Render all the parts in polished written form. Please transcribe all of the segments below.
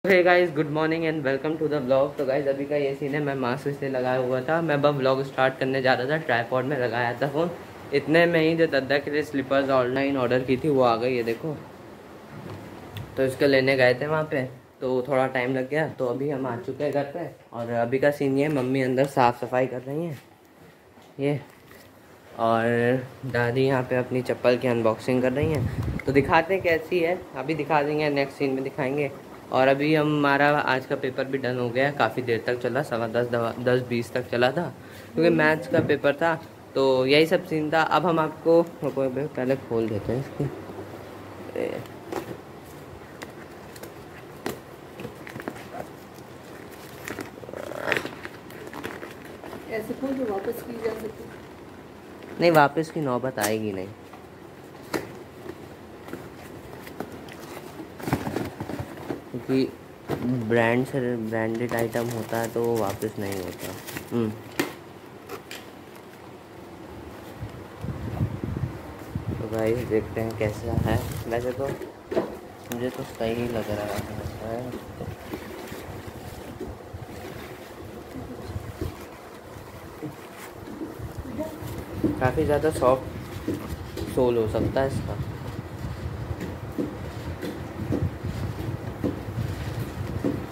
Hey guys, good morning and welcome to the blog. तो guys अभी का ये सीन है, मैं मास्क इसलिए लगाया हुआ था, मैं बस ब्लॉग स्टार्ट करने जा रहा था, ट्राइपॉड में लगाया था फ़ोन। इतने में ही जो दद्दा के लिए स्लीपर्स ऑनलाइन ऑर्डर की थी वो आ गई है, देखो। तो इसको लेने गए थे वहाँ पे, तो थोड़ा टाइम लग गया। तो अभी हम आ चुके हैं घर पे और अभी का सीन ये, मम्मी अंदर साफ़ सफाई कर रही हैं ये, और दादी यहाँ पे अपनी चप्पल की अनबॉक्सिंग कर रही हैं। तो दिखाते हैं कैसी है, अभी दिखा देंगे, नेक्स्ट सीन में दिखाएंगे। और अभी हमारा आज का पेपर भी डन हो गया, काफ़ी देर तक चला, 10:15 तक चला था, क्योंकि मैथ्स का पेपर था। तो यही सब सीन था। अब हम आपको पहले खोल देते हैं इसकी। ऐसे खोल के वापस की जा सकती नहीं, वापस की नौबत आएगी नहीं, क्योंकि ब्रांड से ब्रांडेड आइटम होता है तो वो वापस नहीं होता। तो गाइस देखते हैं कैसा है। वैसे तो मुझे तो सही लग रहा है, काफ़ी ज़्यादा सॉफ्ट सोल हो सकता है इसका।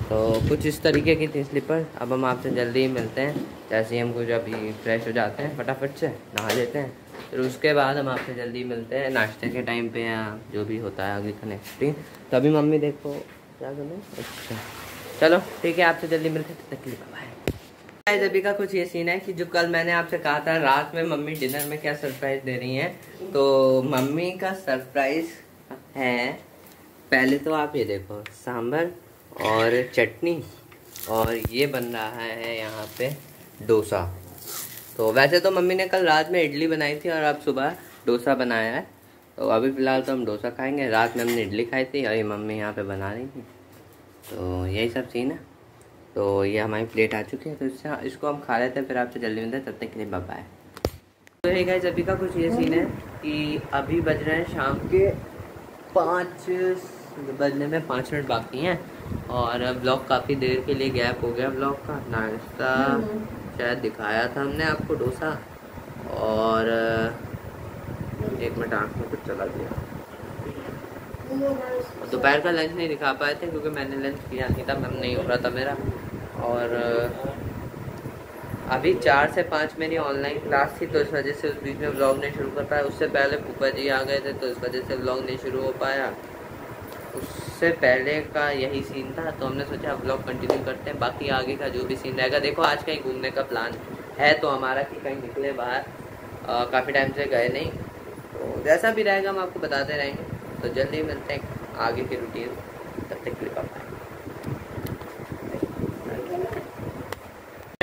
तो कुछ इस तरीके की थी स्लीपर। अब हम आपसे जल्दी ही मिलते हैं, जैसे ही हम कुछ अभी फ्रेश हो जाते हैं, फटाफट से नहा लेते हैं, फिर उसके बाद हम आपसे जल्दी मिलते हैं नाश्ते के टाइम पे या जो भी होता है आगे का नेक्स्ट डे। तो अभी मम्मी देखो क्या करें। अच्छा चलो ठीक है, आपसे जल्दी मिलते हैं, तक के लिए बाय। अभी का कुछ ये सीन है कि जो कल मैंने आपसे कहा था रात में मम्मी डिनर में क्या सरप्राइज़ दे रही हैं। तो मम्मी का सरप्राइज़ है, पहले तो आप ये देखो, सांभर और चटनी, और ये बन रहा है यहाँ पे डोसा। तो वैसे तो मम्मी ने कल रात में इडली बनाई थी और अब सुबह डोसा बनाया है। तो अभी फ़िलहाल तो हम डोसा खाएंगे, रात में हमने इडली खाई थी और ये मम्मी यहाँ पे बना रही थी। तो यही सब सीन है। तो ये हमारी प्लेट आ चुकी है, तो इसको हम खा लेते हैं, फिर आपसे जल्दी मिलते हैं, तब तक के लिए बाय बाय। तो ये गाइस अभी का कुछ ये सीन है कि अभी बज रहे हैं शाम के 5 बजने में 5 मिनट बाकी हैं, और ब्लॉग काफ़ी देर के लिए गैप हो गया। ब्लॉग का नाश्ता शायद दिखाया था हमने आपको, डोसा, और 1 मिनट आँख में कुछ चला गया। दोपहर का लंच नहीं दिखा पाए थे क्योंकि मैंने लंच किया नहीं था, मन नहीं हो रहा था मेरा। और अभी 4 से 5 मेरी ऑनलाइन क्लास थी, तो इस वजह से उस बीच में व्लॉग नहीं शुरू कर पाया। उससे पहले फूफा जी आ गए थे, तो इस वजह से व्लॉग नहीं शुरू हो पाया। उससे पहले का यही सीन था, तो हमने सोचा व्लॉग कंटिन्यू करते हैं, बाकी आगे का जो भी सीन रहेगा। देखो आज कहीं घूमने का प्लान है तो हमारा कि कहीं निकले बाहर, काफ़ी टाइम से गए नहीं, तो जैसा भी रहेगा हम आपको बताते रहेंगे। तो जल्दी मिलते हैं आगे की रूटीन, तब तक के लिए बाय।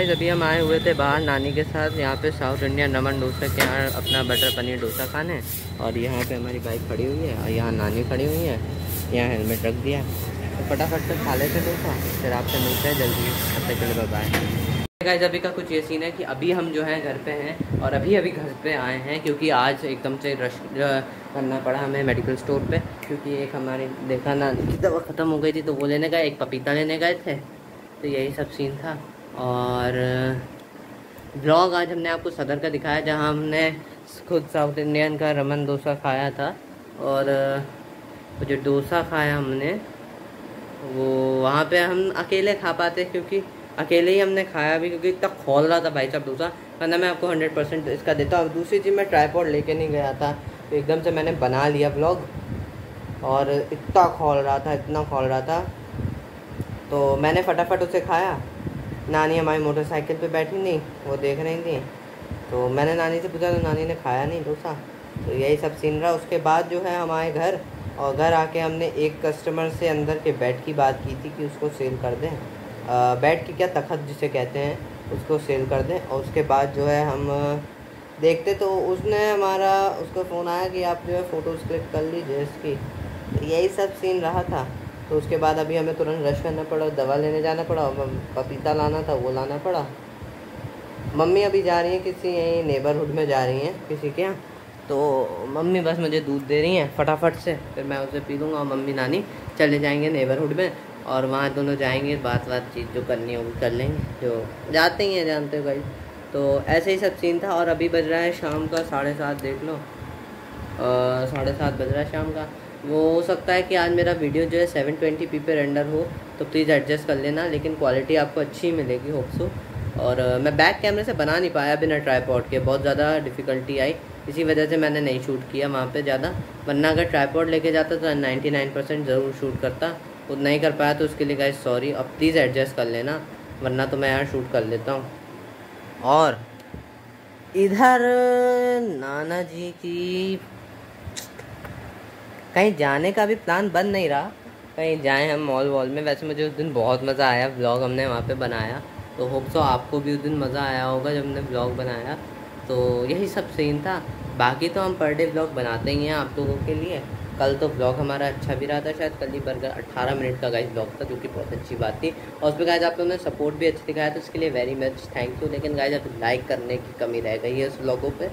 अभी हम आए हुए थे बाहर नानी के साथ, यहाँ पे साउथ इंडियन रमन डोसा के यहाँ अपना बटर पनीर डोसा खाने। और यहाँ पे हमारी बाइक खड़ी हुई है और यहाँ नानी खड़ी हुई है, यहाँ हेलमेट रख दिया। तो फटाफट से खा लेते डोसा, फिर आपसे मिलते हैं जल्दी, तब तक के लिए बाय। गाइस अभी का कुछ ये सीन है कि अभी हम जो है घर पे हैं, और अभी घर पे आए हैं क्योंकि आज एकदम से रश करना पड़ा हमें मेडिकल स्टोर पे, क्योंकि एक हमारी देखा नानी की दवा ख़त्म हो गई थी, तो वो लेने गए, एक पपीता लेने गए थे। तो यही सब सीन था। और ब्लॉग आज हमने आपको सदर का दिखाया, जहाँ हमने खुद साउथ इंडियन का रमन डोसा खाया था। और जो डोसा खाया हमने वो वहाँ पे हम अकेले खा पाते, क्योंकि अकेले ही हमने खाया भी, क्योंकि इतना खोल रहा था भाई साहब डोसा, वरना मैं आपको 100% इसका देता हूँ। दूसरी चीज़, मैं ट्राइपॉड लेके नहीं गया था, तो एकदम से मैंने बना लिया व्लॉग, और इतना खोल रहा था, इतना खोल रहा था, तो मैंने फटाफट उसे खाया। नानी हमारी मोटरसाइकिल पे बैठी नहीं, वो देख रही थी, तो मैंने नानी से पूछा तो नानी ने खाया नहीं डोसा। तो यही सब सीन रहा। उसके बाद जो है हम आए घर, और घर आके हमने एक कस्टमर से अंदर के बेड की बात की थी कि उसको सेल कर दें, बेड की क्या, तखत जिसे कहते हैं, उसको सेल कर दें। और उसके बाद जो है हम देखते, तो उसने हमारा, उसका फ़ोन आया कि आप जो है फ़ोटोज़ क्लिक कर लीजिए इसकी। तो यही सब सीन रहा था। तो उसके बाद अभी हमें तुरंत रश करना पड़ा, दवा लेने जाना पड़ा, और पपीता लाना था वो लाना पड़ा। मम्मी अभी जा रही हैं किसी यहीं नेबरहुड में जा रही हैं किसी के यहाँ, तो मम्मी बस मुझे दूध दे रही हैं फटाफट से, फिर मैं उसे पी लूँगा और मम्मी नानी चले जाएंगे नेबरहुड में। और वहाँ दोनों जाएंगे, बातचीत जो करनी है वो कर लेंगे, जो जाते ही हैं, जानते हो गाइस। तो ऐसे ही सब सीन था। और अभी बज रहा है शाम का 7:30, देख लो 7:30 बज रहा है शाम का। वो हो सकता है कि आज मेरा वीडियो जो है 720p पे रेंडर हो, तो प्लीज़ एडजस्ट कर लेना, लेकिन क्वालिटी आपको अच्छी मिलेगी, होप सो। और मैं बैक कैमरे से बना नहीं पाया बिना ट्राईपॉड के, बहुत ज़्यादा डिफ़िकल्टी आई, इसी वजह से मैंने नहीं शूट किया वहाँ पे ज़्यादा। वरना अगर ट्राईपॉड लेके जाता तो 99% ज़रूर शूट करता, खुद नहीं कर पाया तो उसके लिए गाइस सॉरी। अब प्लीज़ एडजस्ट कर लेना, वरना तो मैं यहाँ शूट कर लेता हूँ। और इधर नाना जी की कहीं जाने का भी प्लान बन नहीं रहा, कहीं जाएं हम मॉल वॉल में। वैसे मुझे उस दिन बहुत मज़ा आया, व्लॉग हमने वहाँ पे बनाया, तो होप सो आपको भी उस दिन मज़ा आया होगा जब हमने व्लॉग बनाया। तो यही सब सीन था। बाकी तो हम पर डे व्लॉग बनाते ही हैं आप लोगों के लिए। कल तो व्लॉग हमारा अच्छा भी रहा था, शायद कल ही बर्गर 18 मिनट का गाइस व्लॉग था, जो कि बहुत अच्छी बात थी। और उस पर गाइस आप लोगों ने सपोर्ट भी अच्छा दिखाया, तो उसके लिए वेरी मच थैंक यू। लेकिन गाइस अब लाइक करने की कमी रह गई है उस व्लॉगों पे,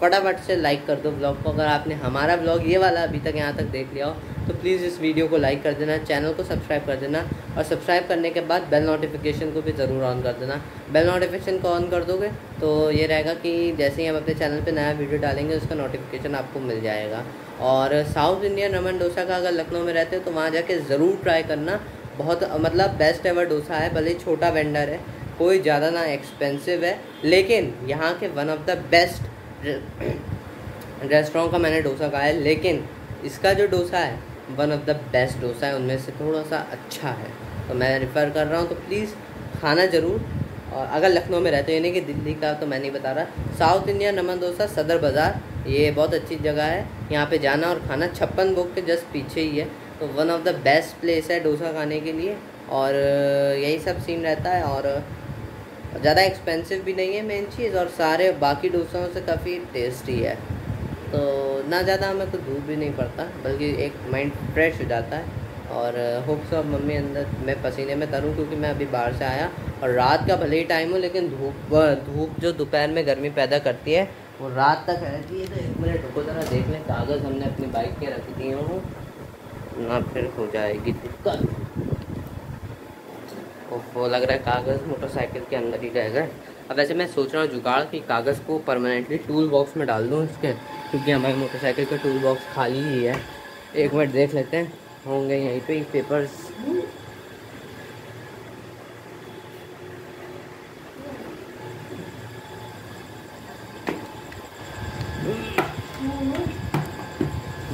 फटाफट से लाइक कर दो व्लॉग को। अगर आपने हमारा व्लॉग ये वाला अभी तक यहाँ तक देख लिया हो तो प्लीज़ इस वीडियो को लाइक कर देना, चैनल को सब्सक्राइब कर देना, और सब्सक्राइब करने के बाद बेल नोटिफिकेशन को भी ज़रूर ऑन कर देना। बेल नोटिफिकेशन को ऑन कर दोगे तो ये रहेगा कि जैसे ही हम अपने चैनल पे नया वीडियो डालेंगे उसका नोटिफिकेशन आपको मिल जाएगा। और साउथ इंडियन रमन डोसा का अगर लखनऊ में रहते हो तो वहाँ जाके ज़रूर ट्राई करना, बहुत मतलब बेस्ट एवर डोसा है। भले ही छोटा वेंडर है, कोई ज़्यादा ना एक्सपेंसिव है, लेकिन यहाँ के one of the best restaurant का मैंने डोसा खाया है, लेकिन इसका जो डोसा है one of the best dosa है, उनमें से थोड़ा सा अच्छा है, तो मैं रिफ़र कर रहा हूँ। तो प्लीज़ खाना ज़रूर। और अगर लखनऊ में रहते हो, यानी कि दिल्ली का तो मैं नहीं बता रहा, साउथ इंडियन रमन डोसा सदर बाज़ार, ये बहुत अच्छी जगह है, यहाँ पे जाना और खाना। 56 भोग के जस्ट पीछे ही है, तो one of the best place है डोसा खाने के लिए। और यही सब सीन रहता है, और ज़्यादा एक्सपेंसिव भी नहीं है मेन चीज़, और सारे बाकी डोसाओं से काफ़ी टेस्टी है। तो ना ज़्यादा हमें कुछ धूप भी नहीं पड़ता, बल्कि एक माइंड फ्रेश हो जाता है। और होप सो अब मम्मी अंदर मैं पसीने में तरूँ, क्योंकि मैं अभी बाहर से आया और रात का भले ही टाइम हो, लेकिन धूप जो दोपहर में गर्मी पैदा करती है वो रात तक रहती है। तो 1 मिनट रुको ज़रा देख लें, कागज़ हमने अपनी बाइक के रख दिए हों ना, फिर हो जाएगी दिक्कत। वो लग रहा है कागज़ मोटरसाइकिल के अंदर ही रह गए। अब वैसे मैं सोच रहा हूँ जुगाड़ कि कागज़ को परमानेंटली टूल बॉक्स में डाल दूँ इसके, क्योंकि हमारी मोटरसाइकिल का टूल बॉक्स खाली ही है। 1 मिनट देख लेते हैं, होंगे यहीं पे ही पेपर्स।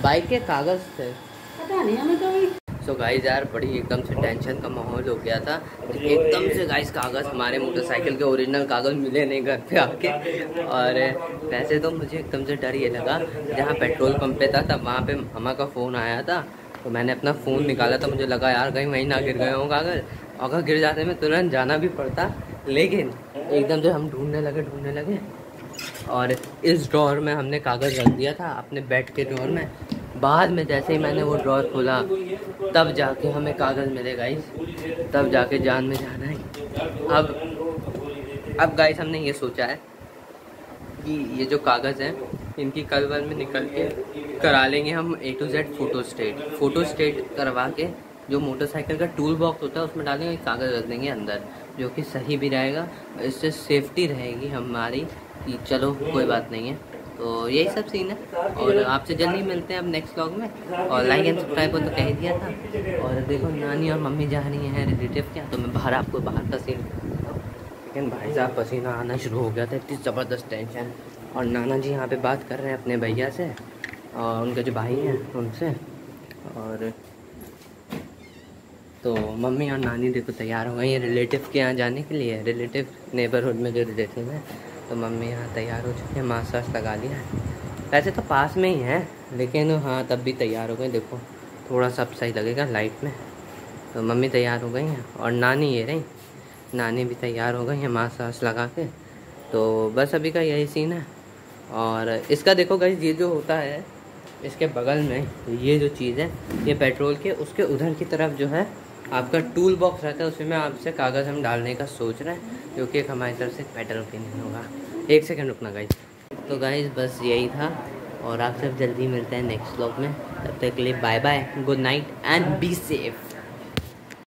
बाइक के कागज़ थे, पता नहीं हमें तो। सो गाइस यार बड़ी एकदम से टेंशन का माहौल हो गया था। एकदम से गाइस कागज़, हमारे मोटरसाइकिल के ओरिजिनल कागज़ मिले नहीं घर पे आके। और वैसे तो मुझे एकदम से डर ये लगा, जहाँ पेट्रोल पंप पे था तब वहाँ पे मामा का फ़ोन आया था, तो मैंने अपना फ़ोन निकाला, तो मुझे लगा यार कहीं वहीं ना गिर गए हों कागज़। अगर गिर जाते में तुरंत जाना भी पड़ता, लेकिन एकदम से हम ढूंढने लगे और इस ड्रॉर में हमने कागज़ रख दिया था, अपने बेड के ड्रॉर में। बाद में जैसे ही मैंने वो ड्रॉर खोला तब जाके हमें कागज़ मिले गाइस, तब जाके जान में जाना है। अब गाइस हमने ये सोचा है कि ये जो कागज़ हैं इनकी कल वन में निकल के करा लेंगे हम A to Z photo state करवा के, जो मोटरसाइकिल का टूल बॉक्स होता है उसमें डालेंगे, कागज़ रख देंगे अंदर, जो कि सही भी रहेगा, इससे सेफ्टी रहेगी हमारी कि चलो कोई बात नहीं है। तो यही सब सीन है, और आपसे जल्दी मिलते हैं अब नेक्स्ट व्लॉग में। और लाइक एंड सब्सक्राइब को तो कह दिया था। और देखो नानी और मम्मी जा रही हैं रिलेटिव क्या, तो मैं आपको बाहर का सीन, लेकिन भाई साहब पसीना आना शुरू हो गया था, इतनी ज़बरदस्त टेंशन। और नाना जी यहाँ पे बात कर रहे हैं अपने भैया से और उनके जो भाई हैं उनसे। और तो मम्मी और नानी देखो तैयार हो गई हैं रिलेटिव के यहाँ जाने के लिए, रिलेटिव नेबरहुड में जो रिलेटिव है, तो मम्मी यहाँ तैयार हो चुकी है, मास्क वास्क लगा लिया है। वैसे तो पास में ही है, लेकिन हाँ तब भी तैयार हो गई, देखो थोड़ा सा सही लगेगा लाइट में। तो मम्मी तैयार हो गई हैं और नानी ये रही, नानी भी तैयार हो गई हैं मास्क वास्क लगा के। तो बस अभी का यही सीन है। और इसका देखो गाइस, ये जो होता है इसके बगल में ये जो चीज़ है, ये पेट्रोल के उसके उधर की तरफ जो है आपका टूल बॉक्स रहता है, उसमें मैं आपसे कागज़ हम डालने का सोच रहे हैं, जो कि एक हमारी तरफ से बेटर ओपिनियन होगा। 1 सेकंड रुकना गाइस। तो गाइस बस यही था, और आप सब जल्दी मिलते हैं नेक्स्ट व्लॉग में। तब तक के लिए bye bye, good night and be safe.